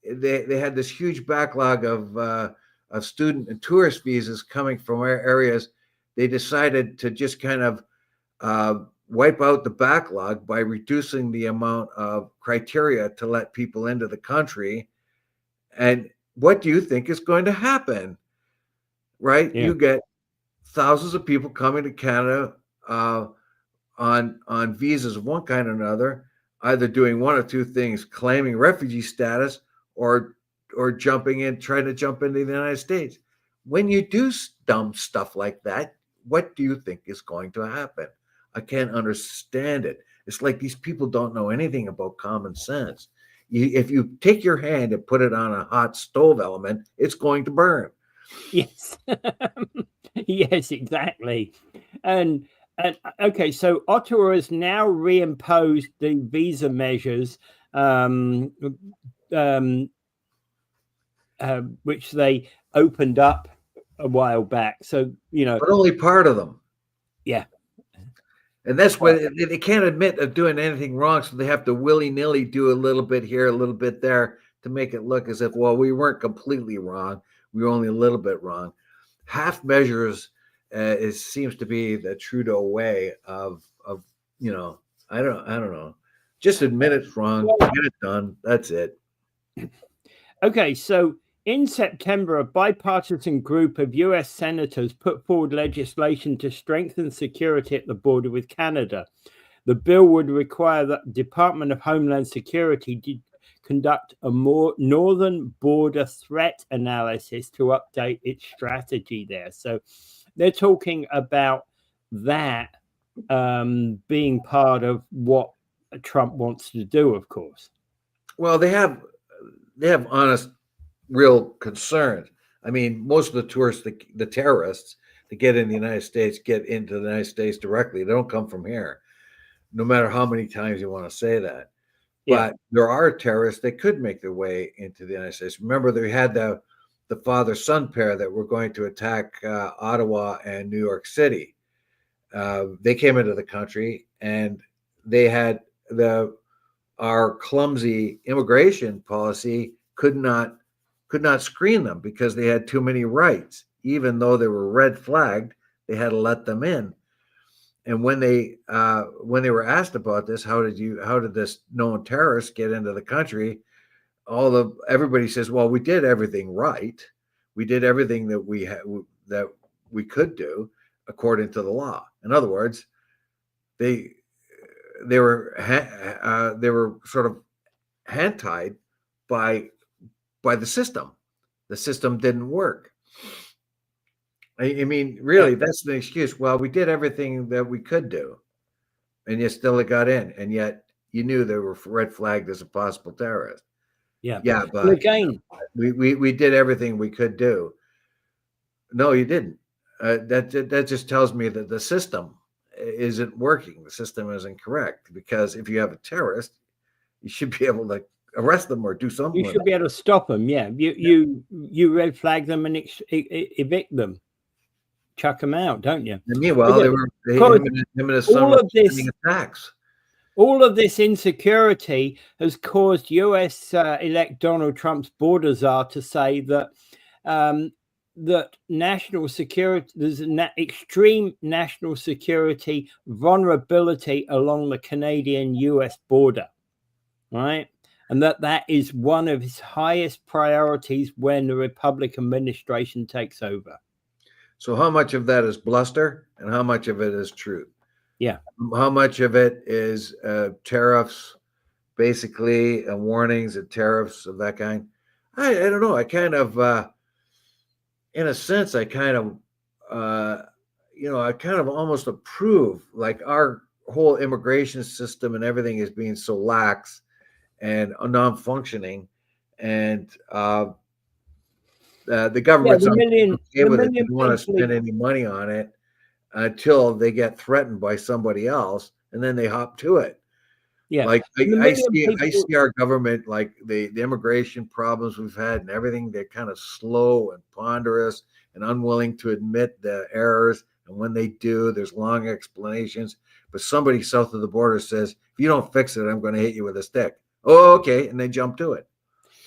they had this huge backlog of student and tourist visas coming from areas. They decided to just kind of wipe out the backlog by reducing the amount of criteria to let people into the country. And what do you think is going to happen? right? Yeah. You get thousands of people coming to Canada on visas of one kind or another, either doing one or two things, claiming refugee status or trying to jump into the United States. When you do dumb stuff like that, what do you think is going to happen? I can't understand it. It's like these people don't know anything about common sense. If you take your hand and put it on a hot stove element, it's going to burn. Yes. Yes, exactly. And okay, so Ottawa has now reimposed the visa measures, which they opened up a while back. So, but only part of them. Yeah. And that's what they can't admit of doing anything wrong, so they have to willy-nilly do a little bit here, a little bit there to make it look as if, well, we weren't completely wrong. We were only a little bit wrong. Half measures seems to be the Trudeau way of I don't know. Just admit it's wrong, get it done. That's it. Okay, so in September, a bipartisan group of US senators put forward legislation to strengthen security at the border with Canada. The bill would require the Department of Homeland Security conduct a more northern border threat analysis to update its strategy there. So they're talking about that being part of what Trump wants to do, of course. Well, they have honest, real concerns. I mean, most of the tourists, the terrorists that get in the United States get into the United States directly. They don't come from here, no matter how many times you want to say that. Yeah. But there are terrorists that could make their way into the United States. Remember, they had the father-son pair that were going to attack Ottawa and New York City. They came into the country, and they had our clumsy immigration policy could not screen them because they had too many rights. Even though they were red flagged, they had to let them in. And when they were asked about this, how did this known terrorist get into the country? Everybody says, well, we did everything right. We did everything that we could do according to the law. In other words, they were sort of hand-tied by the system. The system didn't work. I mean, really, that's the excuse. Well, we did everything that we could do, and you still got in, and yet you knew they were red flagged as a possible terrorist. Yeah. But and again, we did everything we could do. No, you didn't. That just tells me that the system isn't working. The system isn't correct, because if you have a terrorist, you should be able to arrest them or do something. You should be able to stop them. Yeah, you red flag them and evict them, chuck them out, don't you? And meanwhile, him and his son were planning attacks. All of this insecurity has caused US elect Donald Trump's border czar to say that that national security, there's an extreme national security vulnerability along the Canadian-US border, right? And that is one of his highest priorities when the Republican administration takes over. So how much of that is bluster and how much of it is truth? Yeah. How much of it is tariffs, basically, and warnings and tariffs of that kind? I don't know. I kind of, in a sense, I kind of almost approve, like, our whole immigration system and everything is being so lax and non-functioning, and the government's didn't want to spend any money on it until they get threatened by somebody else, and then they hop to it. Yeah, like I see our government, like the immigration problems we've had and everything. They're kind of slow and ponderous and unwilling to admit the errors, and when they do, there's long explanations. But somebody south of the border says, if you don't fix it, I'm going to hit you with a stick. Oh, okay. And they jump to it.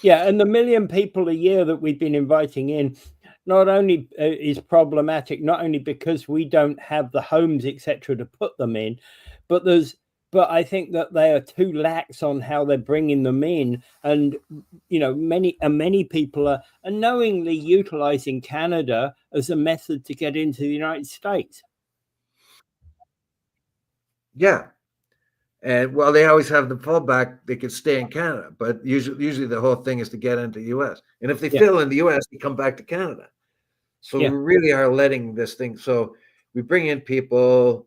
Yeah. And the 1 million people a year that we've been inviting in not only is problematic, not only because we don't have the homes, etc., to put them in, but there's but I think that they are too lax on how they're bringing them in, and many people are unknowingly utilizing Canada as a method to get into the United States. Yeah. And well, they always have the fallback. They could stay in Canada, but usually the whole thing is to get into the U.S. And if they fail in the U.S., they come back to Canada. So we really are letting this thing. So we bring in people,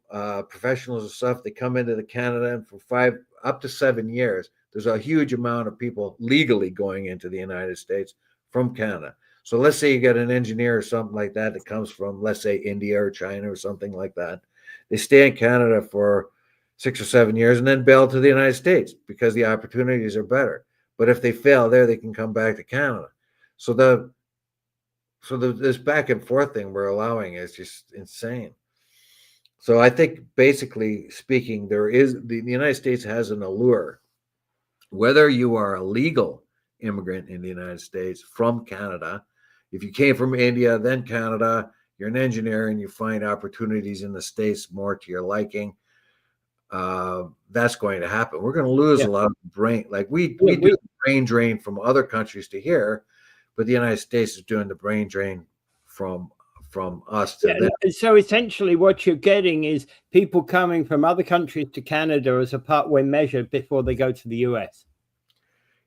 professionals and stuff. They come into the Canada, and for 5 up to 7 years, there's a huge amount of people legally going into the United States from Canada. So let's say you get an engineer or something like that that comes from, let's say, India or China or something like that. They stay in Canada for 6 or 7 years and then bail to the United States because the opportunities are better. But if they fail there, they can come back to Canada. So this back and forth thing we're allowing is just insane. So I think, basically speaking, the United States has an allure. Whether you are a legal immigrant in the United States from Canada, if you came from India, then Canada, you're an engineer and you find opportunities in the States more to your liking, that's going to happen. We're going to lose a lot of brain. Like we do brain drain from other countries to here, but the United States is doing the brain drain from us to them. So essentially what you're getting is people coming from other countries to Canada as a partway measure before they go to the US.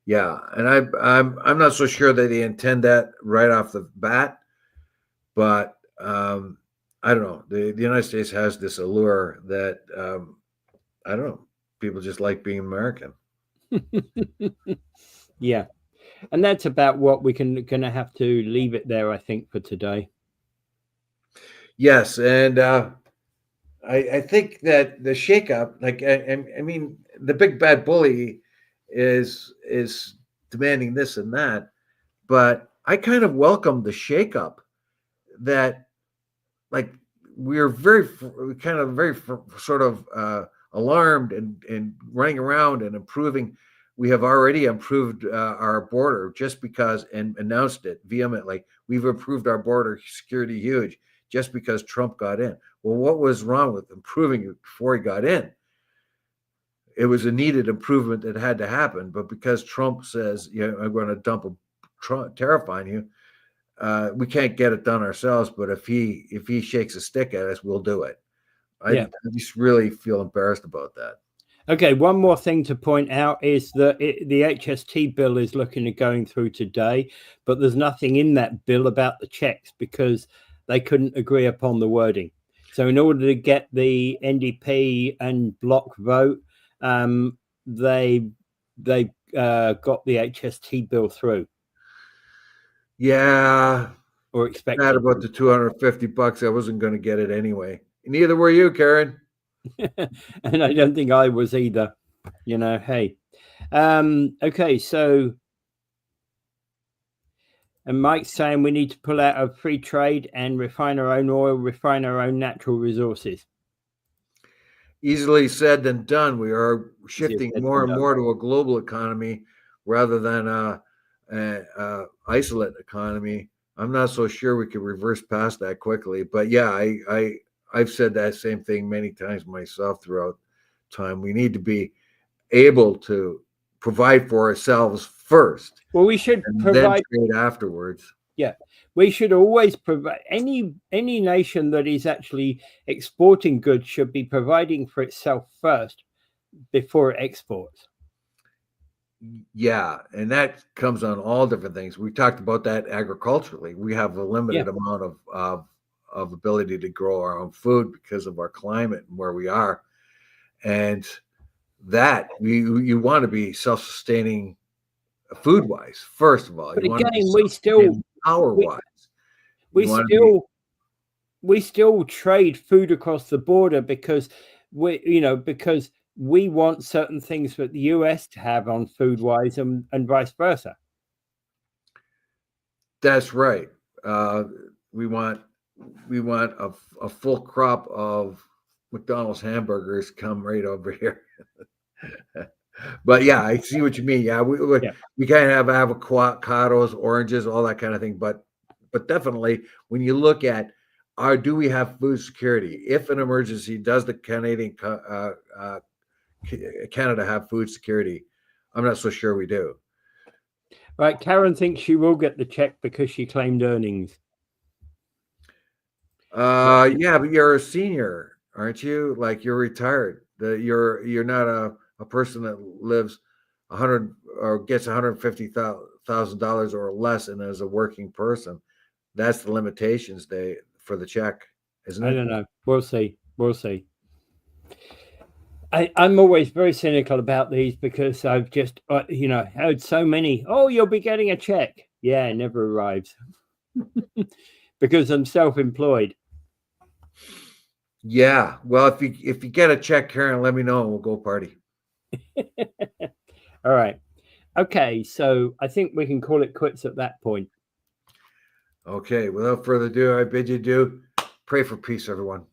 Yeah, and I'm not so sure that they intend that right off the bat, but I don't know. The United States has this allure that I don't know. People just like being American. Yeah. And that's about what we're going to have to leave it there, I think, for today. Yes. And I think that the shakeup, like, I mean, the big bad bully is demanding this and that. But I kind of welcome the shakeup that, like, we're very sort of alarmed and running around and improving. We have already improved our border just because, and announced it vehemently. We've improved our border security huge just because Trump got in. Well, what was wrong with improving it before he got in? It was a needed improvement that had to happen, but because Trump says, I'm going to dump a tariff on you, we can't get it done ourselves. But if he shakes a stick at us, we'll do it. I just really feel embarrassed about that. Okay, one more thing to point out is that the HST bill is looking at going through today, but there's nothing in that bill about the checks because they couldn't agree upon the wording. So in order to get the NDP and bloc vote, they got the HST bill through. Yeah. Or expected. Not about the $250. I wasn't going to get it anyway. Neither were you, Karen. And I don't think I was either. Hey. Okay, so and Mike's saying we need to pull out of free trade and refine our own oil, refine our own natural resources. Easily said than done. We are shifting more and more to a global economy rather than a isolate economy. I'm not so sure we could reverse past that quickly, but yeah, I've said that same thing many times myself throughout time. We need to be able to provide for ourselves first. Well, we should provide trade afterwards. Yeah, we should always provide. Any nation that is actually exporting goods should be providing for itself first before it exports. Yeah, and that comes on all different things. We talked about that agriculturally. We have a limited amount of ability to grow our own food because of our climate and where we are, and that you want to be self-sustaining food wise first of all. But again, we still power wise. We still trade food across the border because we want certain things that the US to have on food wise and vice versa. That's right. We want a full crop of McDonald's hamburgers come right over here. But yeah, I see what you mean. Yeah, we kind of have avocados, oranges, all that kind of thing. But definitely, when you look at do we have food security? If an emergency, does the Canadian Canada have food security? I'm not so sure we do. Right, Karen thinks she will get the check because she claimed earnings. Yeah, but you're a senior, aren't you? Like you're retired. You're not a person that lives 100 or gets $150,000 or less and as a working person. That's the limitations for the check, isn't I it? don't know. We'll see. We'll see. I'm always very cynical about these because I've just, heard so many. Oh, you'll be getting a check. Yeah, it never arrives because I'm self-employed. Yeah. Well, if you get a check, Karen, let me know and we'll go party. All right. Okay, so I think we can call it quits at that point. Okay. Without further ado, I bid you adieu. Pray for peace, everyone.